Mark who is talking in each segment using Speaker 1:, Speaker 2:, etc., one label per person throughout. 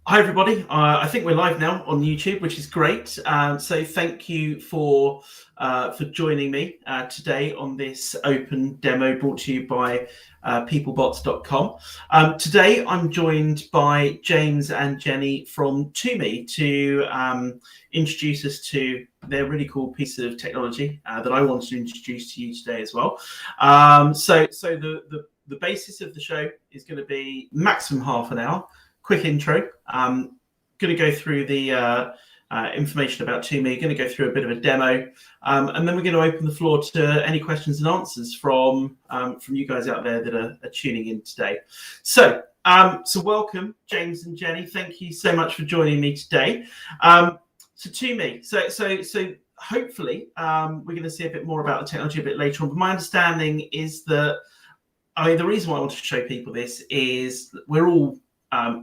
Speaker 1: Hi everybody. I think we're live now on YouTube, which is great. So thank you for joining me today on this open demo brought to you by peoplebots.com. Today I'm joined by James and Jenny from H.A.I.R to introduce us to their really cool piece of technology that I wanted to introduce to you today as well. So the basis of the show is going to be maximum half an hour. Quick intro. Going to go through the information about H.A.I.R. Going to go through a bit of a demo, and then we're going to open the floor to any questions and answers from you guys out there that are tuning in today. So welcome, James and Jenny. Thank you so much for joining me today. So H.A.I.R. So hopefully we're going to see a bit more about the technology a bit later on. But my understanding is that the reason why I want to show people this is we're all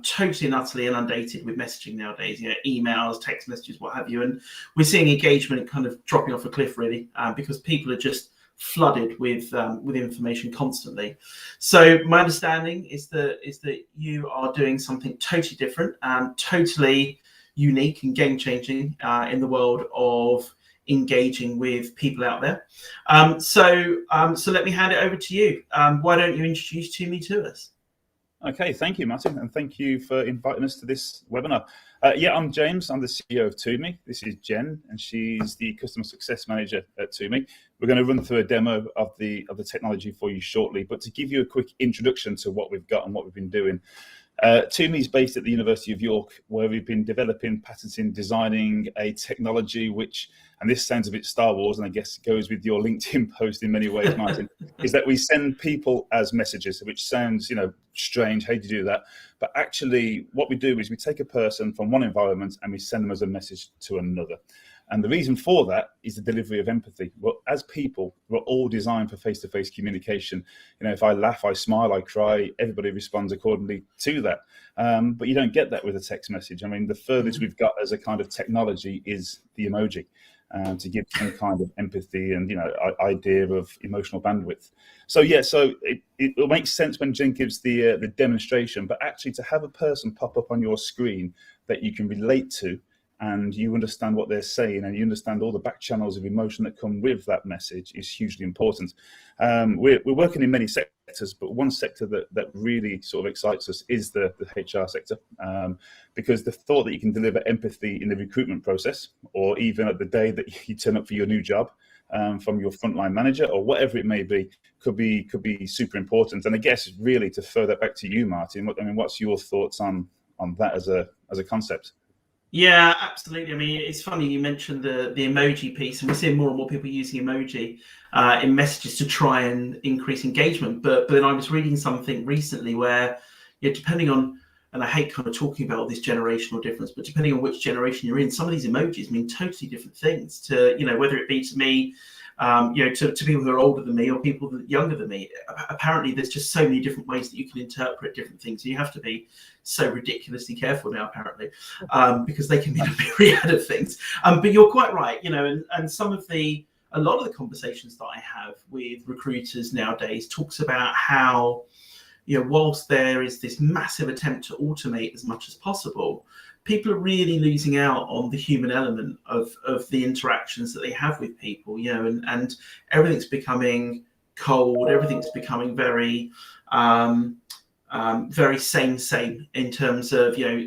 Speaker 1: totally and utterly inundated with messaging nowadays, emails, text messages, what have you, and we're seeing engagement kind of dropping off a cliff really because people are just flooded with information constantly. So my understanding is that you are doing something totally different and totally unique and game-changing in the world of engaging with people out there. So let me hand it over to you. Why don't you introduce H.A.I.R to us?
Speaker 2: Okay, thank you, Martin, and thank you for inviting us to this webinar. I'm James. I'm the CEO of H.A.I.R. This is Jen, and she's the Customer Success Manager at H.A.I.R. We're going to run through a demo of the technology for you shortly, but to give you a quick introduction to what we've got and what we've been doing. H.A.I.R. is based at the University of York, where we've been developing, patenting, designing a technology which, and this sounds a bit Star Wars, and I guess goes with your LinkedIn post in many ways, Martin, is that we send people as messages, which sounds, strange. How do you do that? But actually, what we do is we take a person from one environment and we send them as a message to another. And the reason for that is the delivery of empathy. Well, as people, we're all designed for face-to-face communication. If I laugh, I smile, I cry, everybody responds accordingly to that. But you don't get that with a text message. I mean, the furthest we've got as a kind of technology is the emoji to give some kind of empathy and, idea of emotional bandwidth. So it makes sense when Jen gives the demonstration, but actually to have a person pop up on your screen that you can relate to, and you understand what they're saying, and you understand all the back channels of emotion that come with that message is hugely important. We're working in many sectors, but one sector that really sort of excites us is the HR sector, because the thought that you can deliver empathy in the recruitment process, or even at the day that you turn up for your new job, from your frontline manager or whatever it may be, could be super important. And I guess really to throw that back to you, Martin, what's your thoughts on that as a concept?
Speaker 1: Yeah, absolutely. I mean, it's funny you mentioned the emoji piece, and we're seeing more and more people using emoji in messages to try and increase engagement. But then I was reading something recently where, depending on, and I hate kind of talking about all this generational difference, but depending on which generation you're in, some of these emojis mean totally different things to, whether it be to me, to people who are older than me or people that are younger than me. Apparently, there's just so many different ways that you can interpret different things. You have to be so ridiculously careful now, apparently, because they can mean a myriad of things. But you're quite right, and a lot of the conversations that I have with recruiters nowadays talks about how, whilst there is this massive attempt to automate as much as possible, people are really losing out on the human element of the interactions that they have with people, and everything's becoming cold, everything's becoming very very same in terms of, you're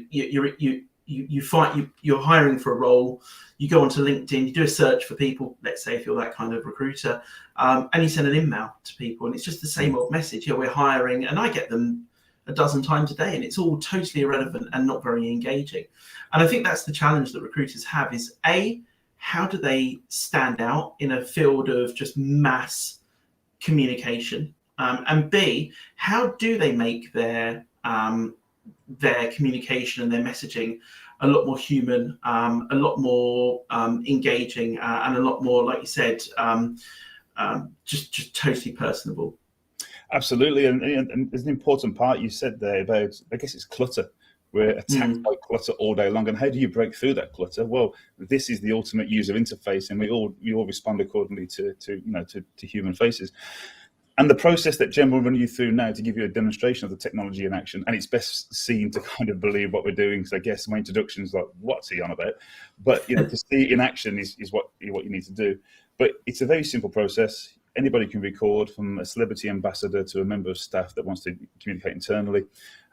Speaker 1: hiring for a role, you go onto LinkedIn, you do a search for people, let's say if you're that kind of recruiter, and you send an email to people, and it's just the same old message. We're hiring, and I get them a dozen times a day, and it's all totally irrelevant and not very engaging. And I think that's the challenge that recruiters have is A, how do they stand out in a field of just mass communication? And B, how do they make their communication and their messaging a lot more human, a lot more engaging, and a lot more, like you said, just totally personable.
Speaker 2: Absolutely, and there's an important part you said there about, I guess it's clutter. We're attacked by clutter all day long, and how do you break through that clutter? Well, this is the ultimate user interface, and we all respond accordingly to human faces. And the process that Jen will run you through now to give you a demonstration of the technology in action, and it's best seen to kind of believe what we're doing, because I guess my introduction is like, what's he on about? But to see it in action is what you need to do. But it's a very simple process. Anybody can record, from a celebrity ambassador to a member of staff that wants to communicate internally.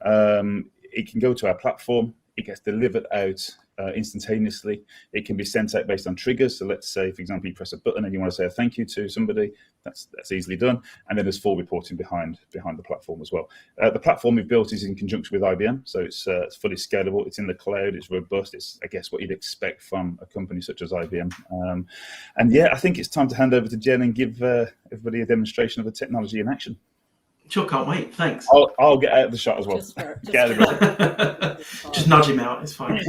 Speaker 2: It can go to our platform. It gets delivered out instantaneously. It can be sent out based on triggers. So let's say, for example, you press a button and you want to say a thank you to somebody. That's easily done. And then there's full reporting behind the platform as well. The platform we've built is in conjunction with IBM, so it's fully scalable. It's in the cloud. It's robust. It's, I guess, what you'd expect from a company such as IBM. And yeah, I think it's time to hand over to Jen and give everybody a demonstration of the technology in action.
Speaker 1: Sure, can't wait. Thanks.
Speaker 2: I'll get out of the shot as well.
Speaker 1: Just nudge him out. It's fine.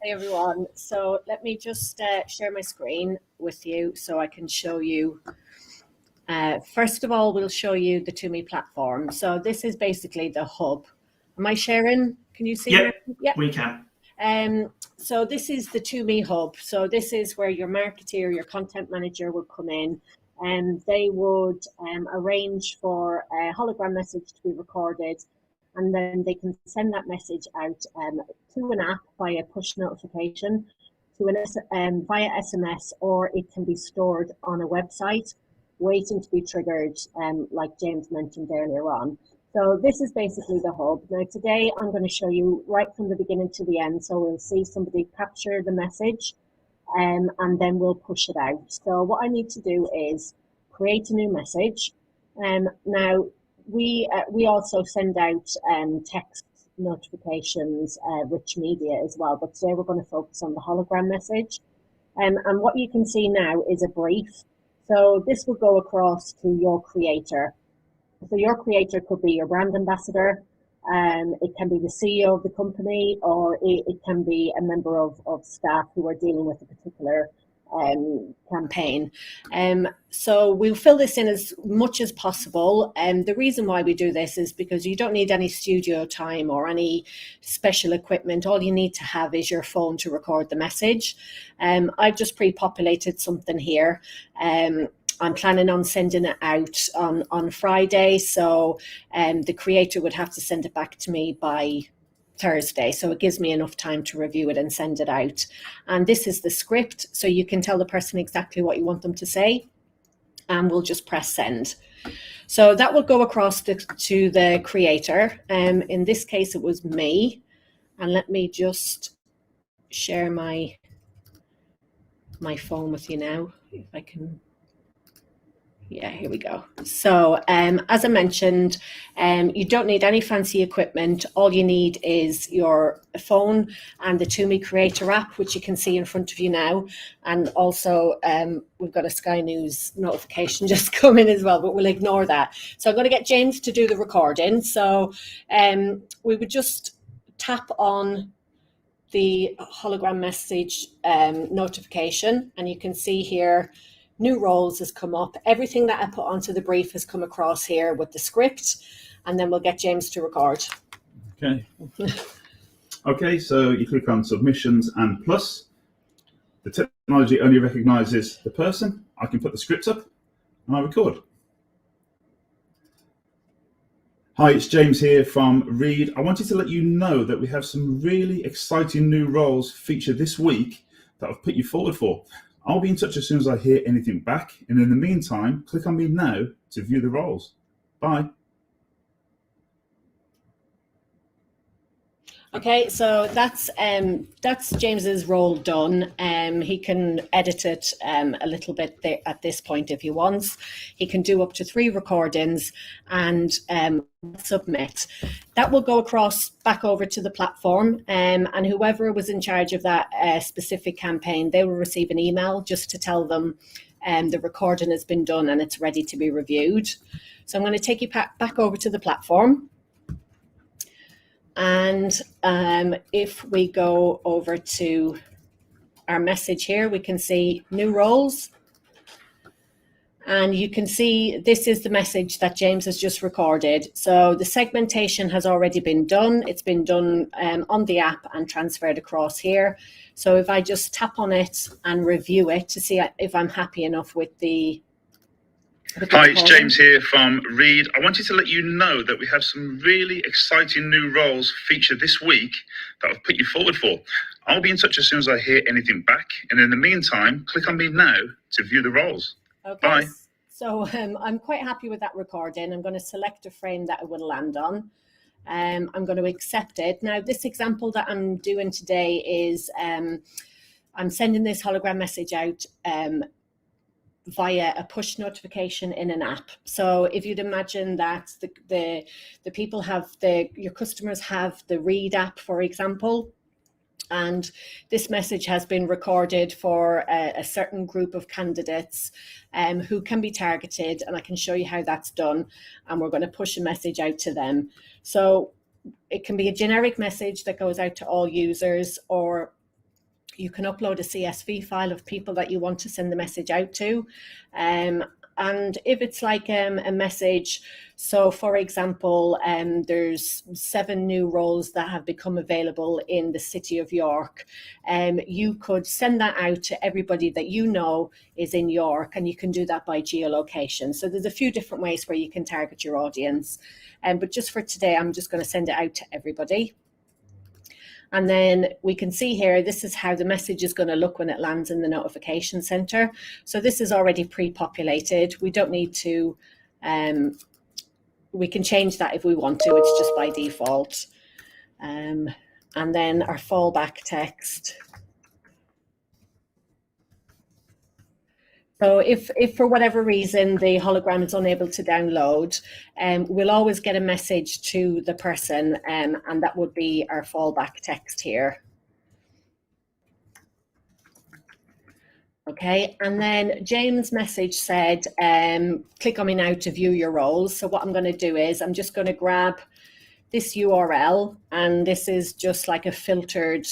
Speaker 3: Hey everyone. So let me just share my screen with you so I can show you. First of all, we'll show you the TOMI platform. So this is basically the hub. Am I sharing? Can you see?
Speaker 1: Yep,
Speaker 3: yeah,
Speaker 1: we can.
Speaker 3: So this is the TOMI hub. So this is where your marketeer, your content manager would come in, and they would arrange for a hologram message to be recorded, and then they can send that message out to an app via push notification, via SMS, or it can be stored on a website waiting to be triggered, like James mentioned earlier on. So this is basically the hub. Now today I'm going to show you right from the beginning to the end. So we'll see somebody capture the message, and then we'll push it out. So what I need to do is create a new message. Now we also send out text notifications, rich media as well, but today we're going to focus on the hologram message. And what you can see now is a brief. So this will go across to your creator. So your creator could be your brand ambassador, it can be the CEO of the company, or it can be a member of staff who are dealing with a particular campaign. So we'll fill this in as much as possible. The reason why we do this is because you don't need any studio time or any special equipment. All you need to have is your phone to record the message. I've just pre-populated something here. I'm planning on sending it out on Friday, so the creator would have to send it back to me by Thursday, so it gives me enough time to review it and send it out. And this is the script, so you can tell the person exactly what you want them to say, and we'll just press send. So that will go across to the creator. In this case, it was me, and let me just share my phone with you now, if I can. Yeah, here we go. So as I mentioned, you don't need any fancy equipment. All you need is your phone and the TOMI Creator app, which you can see in front of you now. And also we've got a Sky News notification just coming as well, but we'll ignore that. So I'm going to get James to do the recording. So we would just tap on the hologram message notification, and you can see here new roles has come up. Everything that I put onto the brief has come across here with the script, and then we'll get James to record.
Speaker 2: Okay. Okay, so you click on submissions and plus. The technology only recognizes the person. I can put the script up and I record. Hi, it's James here from Reed. I wanted to let you know that we have some really exciting new roles featured this week that I've put you forward for. I'll be in touch as soon as I hear anything back. And in the meantime, click on me now to view the roles. Bye.
Speaker 3: Okay, so that's James's role done. He can edit it a little bit at this point if he wants. He can do up to 3 recordings and submit. That will go across back over to the platform, and whoever was in charge of that specific campaign, they will receive an email just to tell them the recording has been done and it's ready to be reviewed. So I'm going to take you back over to the platform. And if we go over to our message here, we can see new roles. And you can see this is the message that James has just recorded. So the segmentation has already been done. It's been done on the app and transferred across here. So if I just tap on it and review it to see if I'm happy enough with the
Speaker 2: Hi, it's James here from Reed. I wanted to let you know that we have some really exciting new roles featured this week that I've put you forward for. I'll be in touch as soon as I hear anything back. And in the meantime, click on me now to view the roles.
Speaker 3: Okay.
Speaker 2: Bye.
Speaker 3: So I'm quite happy with that recording. I'm going to select a frame that it will land on. I'm going to accept it. Now, this example that I'm doing today is I'm sending this hologram message out via a push notification in an app. So if you'd imagine that the people have your customers have the Read app, for example, and this message has been recorded for a certain group of candidates who can be targeted, and I can show you how that's done, and we're going to push a message out to them. So it can be a generic message that goes out to all users, or you can upload a CSV file of people that you want to send the message out to. And if it's like a message, so for example, there's 7 new roles that have become available in the city of York. You could send that out to everybody that you know is in York, and you can do that by geolocation. So there's a few different ways where you can target your audience. But just for today, I'm just going to send it out to everybody. And then we can see here, this is how the message is going to look when it lands in the notification center. So this is already pre-populated. We don't need to, we can change that if we want to, it's just by default. And then our fallback text. So if for whatever reason the hologram is unable to download, we'll always get a message to the person, and that would be our fallback text here. Okay, and then James' message said, click on me now to view your roles. So what I'm going to do is I'm just going to grab this URL, and this is just like a filtered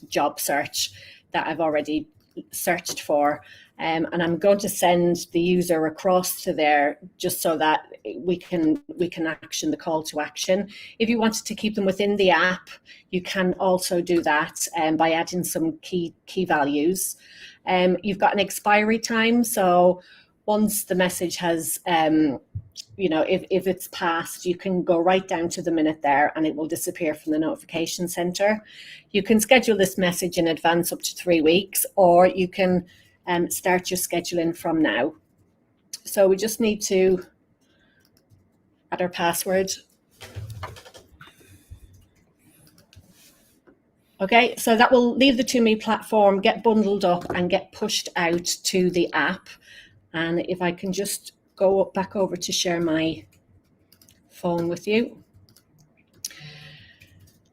Speaker 3: job search that I've already searched for. And I'm going to send the user across to there just so that we can action the call to action. If you wanted to keep them within the app, you can also do that by adding some key values. You've got an expiry time, so once the message has, you know, if it's passed, you can go right down to the minute there and it will disappear from the notification center. You can schedule this message in advance up to 3 weeks, or you can start your scheduling from now. So we just need to add our password. Okay, so that will leave the TwoMe platform, get bundled up and get pushed out to the app. And if I can just go back over to share my phone with you.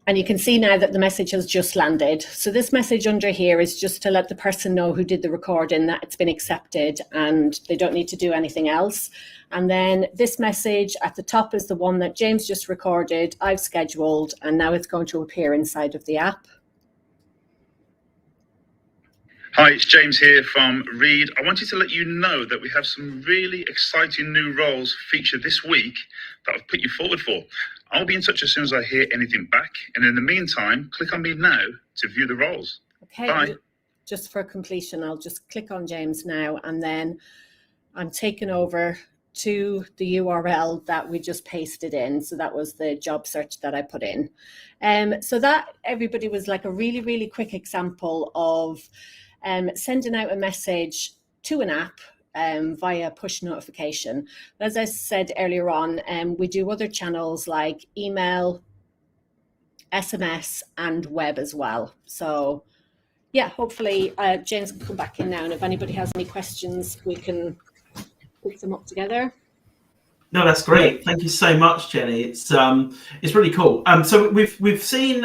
Speaker 3: And you can see now that the message has just landed. So this message under here is just to let the person know who did the recording that it's been accepted and they don't need to do anything else. And then this message at the top is the one that James just recorded, I've scheduled, and now it's going to appear inside of the app.
Speaker 2: Hi, it's James here from Reed. I wanted to let you know that we have some really exciting new roles featured this week that I've put you forward for. I'll be in touch as soon as I hear anything back. And in the meantime, click on me now to view the roles.
Speaker 3: Okay.
Speaker 2: Bye.
Speaker 3: Just for completion, I'll just click on James now, and then I'm taken over to the URL that we just pasted in. So that was the job search that I put in. So that, everybody, was like a really, really quick example of sending out a message to an app via push notification. But as I said earlier on, we do other channels like email, SMS, and web as well. So yeah, hopefully James can come back in now, and if anybody has any questions, we can pick them up together.
Speaker 1: No, that's great. Thank you so much, Jenny. It's really cool. So we've seen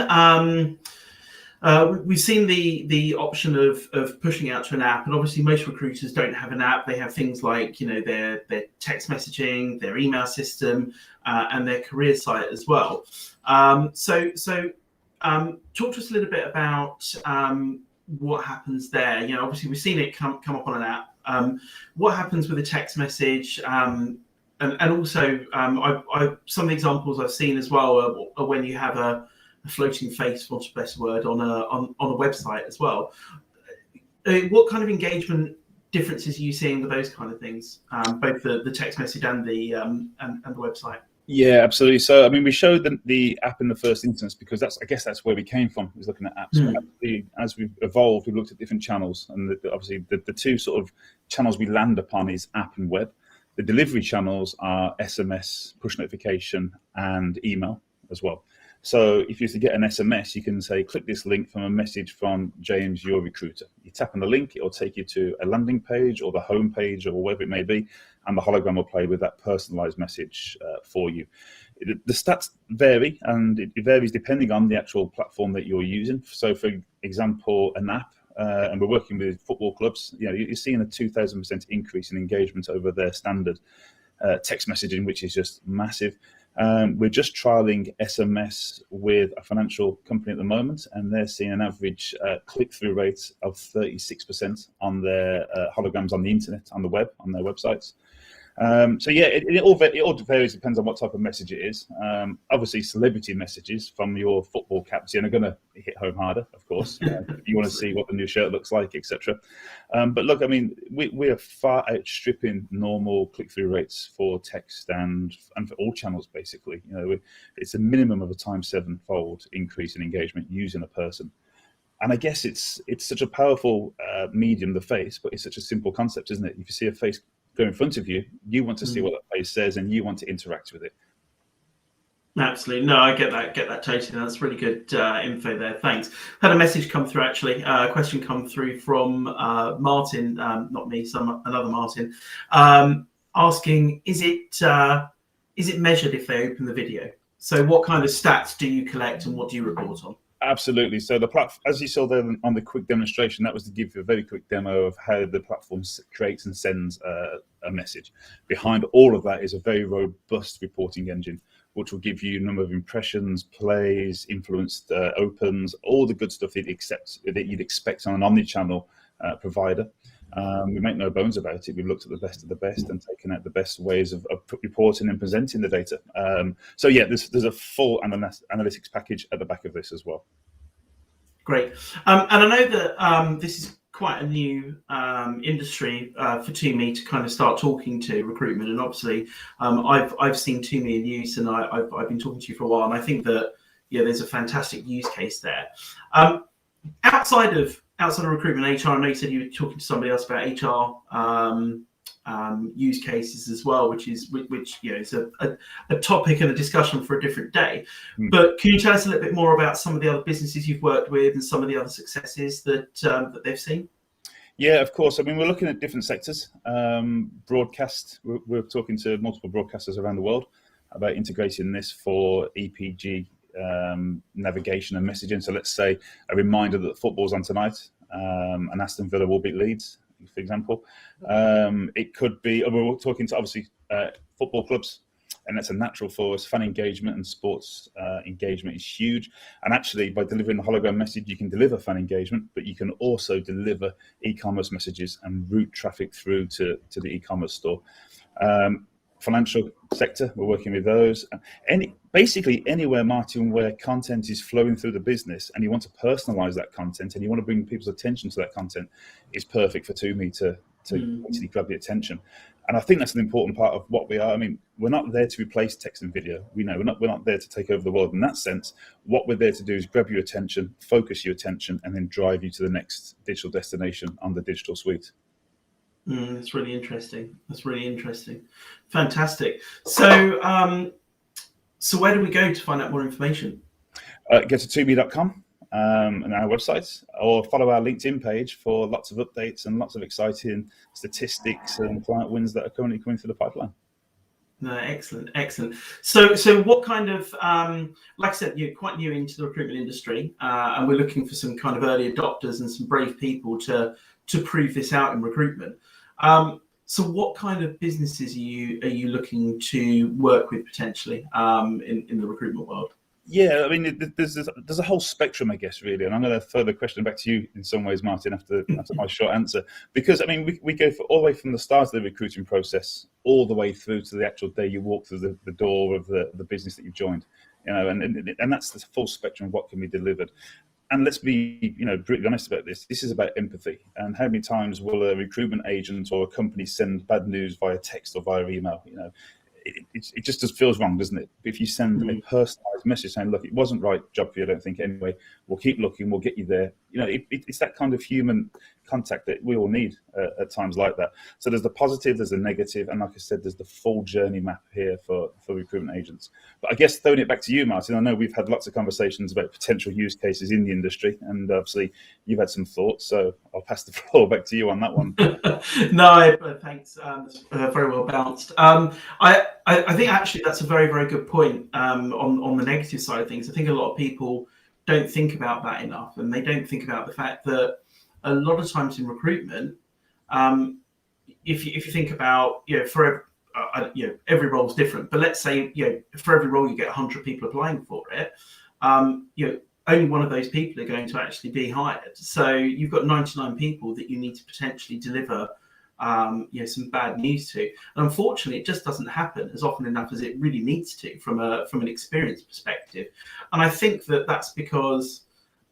Speaker 1: the option of pushing out to an app, and obviously most recruiters don't have an app. They have things like, you know, their text messaging, their email system, and their career site as well. So talk to us a little bit about what happens there. You know, obviously we've seen it come up on an app. What happens with a text message? And also, some of the examples I've seen as well are when you have a floating face, for want of a better word, on a website as well. What kind of engagement differences are you seeing with those kind of things, both the text message and the website?
Speaker 2: Yeah, absolutely. So, I mean, we showed the app in the first instance because I guess that's where we came from, was looking at apps. But actually, as we've evolved, we've looked at different channels, and obviously the two sort of channels we land upon is app and web. The delivery channels are SMS, push notification, and email as well. So if you used to get an SMS, you can say, click this link from a message from James, your recruiter. You tap on the link, it'll take you to a landing page or the home page or wherever it may be, and the hologram will play with that personalized message for you. The stats vary, and it varies depending on the actual platform that you're using. So for example, an app, and we're working with football clubs, you're seeing a 2,000% increase in engagement over their standard text messaging, which is just massive. We're just trialing SMS with a financial company at the moment, and they're seeing an average click-through rate of 36% on their holograms on the internet, on the web, on their websites. So yeah, it all varies, depends on what type of message it is. Obviously, celebrity messages from your football captain are going to hit home harder, of course. If you want to see what the new shirt looks like, etc. But look, I mean, we are far outstripping normal click-through rates for text and for all channels, basically. It's a minimum of a times 7-fold increase in engagement using a person. And I guess it's such a powerful medium, the face, but it's such a simple concept, isn't it? If you see a face go in front of you, you want to see what that face says, and you want to interact with it.
Speaker 1: Absolutely. No, I get that totally. That's really good info there. Thanks. Had a message come through, actually, a question come through from Martin, not me, another Martin, asking, is it measured if they open the video? So what kind of stats do you collect and what do you report on?
Speaker 2: Absolutely. So the platform, as you saw there on the quick demonstration, that was to give you a very quick demo of how the platform creates and sends a message. Behind all of that is a very robust reporting engine, which will give you a number of impressions, plays, influenced opens, all the good stuff that you'd expect on an omni-channel provider. We make no bones about it. We've looked at the best of the best and taken out the best ways of reporting and presenting the data. So yeah, there's a full analytics package at the back of this as well.
Speaker 1: Great. And I know that this is quite a new industry for TUME to kind of start talking to recruitment. And obviously, I've seen TUME in use, and I've been talking to you for a while. And I think that there's a fantastic use case there. Outside of recruitment, HR, I know you said you were talking to somebody else about HR use cases as well, which is a topic and a discussion for a different day. But can you tell us a little bit more about some of the other businesses you've worked with and some of the other successes that they've seen?
Speaker 2: Yeah, of course. I mean, we're looking at different sectors. Broadcast, we're talking to multiple broadcasters around the world about integrating this for EPG navigation and messaging. So let's say a reminder that football's on tonight, and Aston Villa will beat Leeds, for example. It could be, we're talking to obviously football clubs, and that's a natural for us. Fan engagement and sports engagement is huge. And actually, by delivering the hologram message, you can deliver fan engagement, but you can also deliver e-commerce messages and route traffic through to the e-commerce store. Financial sector, we're working with those. Basically anywhere, Martin, where content is flowing through the business and you want to personalize that content and you want to bring people's attention to that content, is perfect for TUME to actually grab the attention. And I think that's an important part of what we are. I mean, we're not there to replace text and video. We know we're not there to take over the world in that sense. What we're there to do is grab your attention, focus your attention, and then drive you to the next digital destination on the digital suite.
Speaker 1: That's really interesting. Fantastic. So, so where do we go to find out more information?
Speaker 2: Go to TUME.com and our website, or follow our LinkedIn page for lots of updates and lots of exciting statistics and client wins that are currently coming through the pipeline.
Speaker 1: No, excellent. So what kind of, like I said, you're quite new into the recruitment industry, and we're looking for some kind of early adopters and some brave people to prove this out in recruitment. So what kind of businesses are you looking to work with potentially in the recruitment world?
Speaker 2: Yeah, I mean, there's a whole spectrum, I guess, really. And I'm going to throw the question back to you in some ways, Martin, after my short answer. Because, I mean, we go all the way from the start of the recruiting process all the way through to the actual day you walk through the door of the business that you've joined. And that's the full spectrum of what can be delivered. And let's be, brutally honest about this. This is about empathy. And how many times will a recruitment agent or a company send bad news via text or via email? It just feels wrong, doesn't it? If you send a personalised message saying, "Look, it wasn't right job for you, I don't think. Anyway, we'll keep looking. We'll get you there." It's that kind of human contact that we all need at times like that. So there's the positive, there's the negative, and like I said, there's the full journey map here for recruitment agents. But I guess throwing it back to you, Martin, I know we've had lots of conversations about potential use cases in the industry, and obviously you've had some thoughts, so I'll pass the floor back to you on that one.
Speaker 1: No, thanks. Very well balanced. I think actually that's a very, very good point on the negative side of things. I think a lot of people don't think about that enough, and they don't think about the fact that a lot of times in recruitment, if you think about for every role is different, but let's say for every role you get 100 people applying for it, only one of those people are going to actually be hired. So you've got 99 people that you need to potentially deliver some bad news to. And unfortunately, it just doesn't happen as often enough as it really needs to from an experience perspective. And I think that that's because,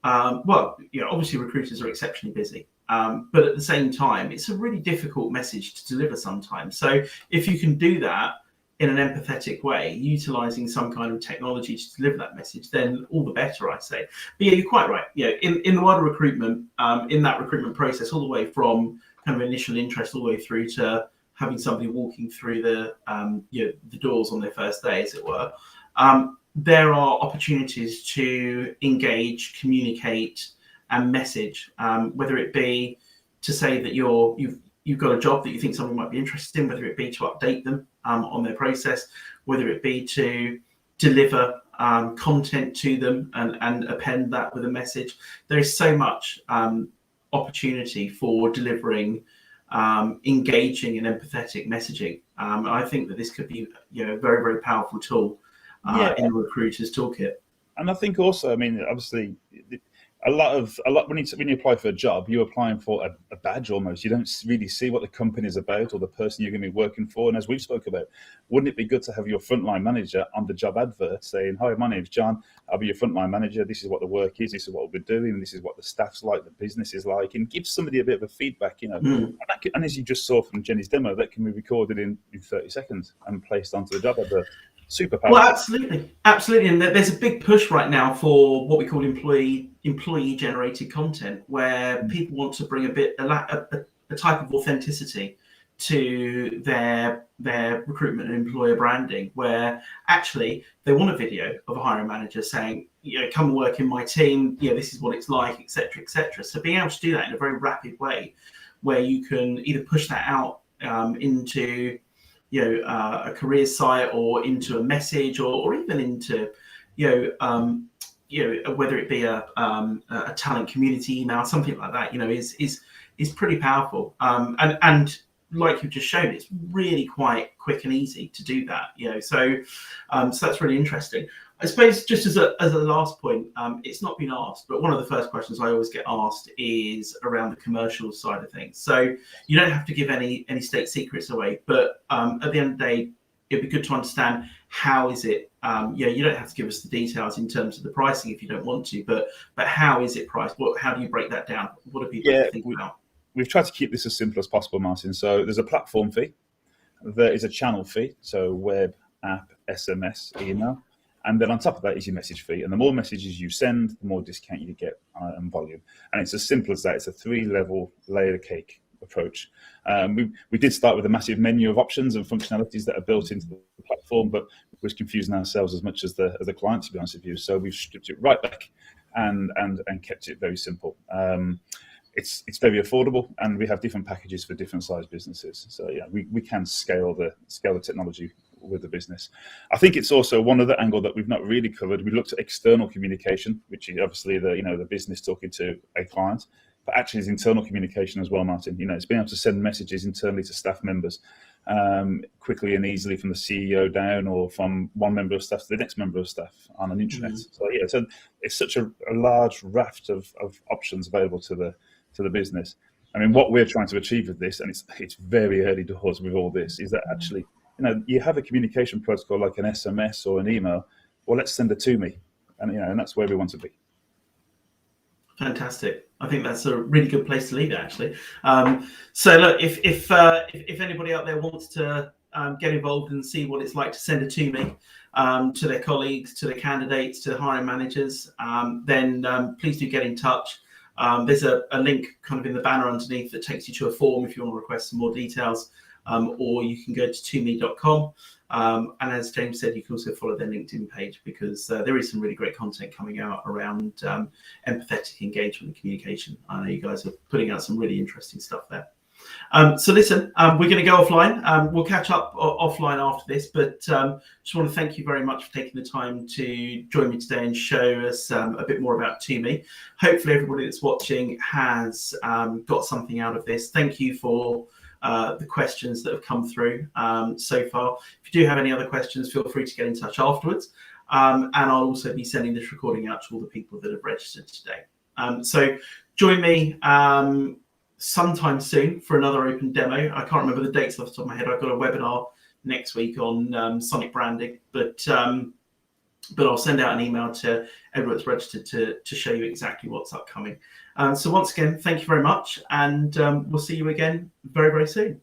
Speaker 1: obviously recruiters are exceptionally busy. But at the same time, it's a really difficult message to deliver sometimes. So if you can do that in an empathetic way, utilizing some kind of technology to deliver that message, then all the better, I say. But yeah, you're quite right. In the world of recruitment, in that recruitment process, all the way from kind of initial interest all the way through to having somebody walking through the doors on their first day, as it were, there are opportunities to engage, communicate, and message, whether it be to say that you've got a job that you think someone might be interested in, whether it be to update them on their process, whether it be to deliver content to them and append that with a message. There is so much opportunity for delivering engaging and empathetic messaging. I think that this could be a very, very powerful tool in the recruiter's toolkit.
Speaker 2: And I think also, obviously, a lot when you apply for a job, you're applying for a badge almost. You don't really see what the company is about or the person you're going to be working for. And as we've spoke about, wouldn't it be good to have your frontline manager on the job advert saying, "Hi, my name's John. I'll be your frontline manager. This is what the work is. This is what we're doing. This is what the staff's like, the business is like," and give somebody a bit of a feedback, And as you just saw from Jenny's demo, that can be recorded in 30 seconds and placed onto the job advert. Super powerful.
Speaker 1: Well, absolutely, and there's a big push right now for what we call employee generated content, where people want to bring a type of authenticity to their recruitment and employer branding, where actually they want a video of a hiring manager saying, "Come and work in my team. This is what it's like," etc., etc. So being able to do that in a very rapid way, where you can either push that out into a career site or into a message or even into whether it be a talent community email, something like that, is pretty powerful. And like you've just shown, it's really quite quick and easy to do that. So that's really interesting. I suppose just as a last point, it's not been asked, but one of the first questions I always get asked is around the commercial side of things. So you don't have to give any state secrets away, but at the end of the day, it'd be good to understand how is it. You don't have to give us the details in terms of the pricing if you don't want to, but how is it priced? How do you break that down? What do people think about?
Speaker 2: We've tried to keep this as simple as possible, Martin. So there's a platform fee, there is a channel fee, so web, app, SMS, email. And then on top of that is your message fee. And the more messages you send, the more discount you get and volume. And it's as simple as that. It's a 3-level layer cake approach. We did start with a massive menu of options and functionalities that are built into the platform, but we're confusing ourselves as much as the client, to be honest with you. So we've stripped it right back and kept it very simple. It's very affordable, and we have different packages for different size businesses. So yeah, we can scale the technology with the business. I think it's also one other angle that we've not really covered. We looked at external communication, which is obviously the business talking to a client, but actually is internal communication as well, Martin. It's being able to send messages internally to staff members quickly and easily from the CEO down, or from one member of staff to the next member of staff on an intranet. So yeah, so it's such a large raft of options available to the business. What we're trying to achieve with this, and it's very early doors with all this, is that actually, you have a communication protocol like an SMS or an email. Well, let's send it to me, and that's where we want to be.
Speaker 1: Fantastic. I think that's a really good place to leave it, actually. So look, if anybody out there wants to get involved and see what it's like to send a TUME to their colleagues, to their candidates, to hiring managers, then please do get in touch. There's a link kind of in the banner underneath that takes you to a form if you want to request some more details, or you can go to tume.com. And as James said, you can also follow their LinkedIn page, because there is some really great content coming out around empathetic engagement and communication. I know you guys are putting out some really interesting stuff there. So listen, we're going to go offline. We'll catch up offline after this, but just want to thank you very much for taking the time to join me today and show us a bit more about TUME. Hopefully everybody that's watching has got something out of this. Thank you for the questions that have come through so far. If you do have any other questions, feel free to get in touch afterwards. And I'll also be sending this recording out to all the people that have registered today. So join me sometime soon for another open demo. I can't remember the dates off the top of my head. I've got a webinar next week on sonic branding, but I'll send out an email to everyone that's registered to show you exactly what's upcoming. So once again, thank you very much, and we'll see you again very, very soon.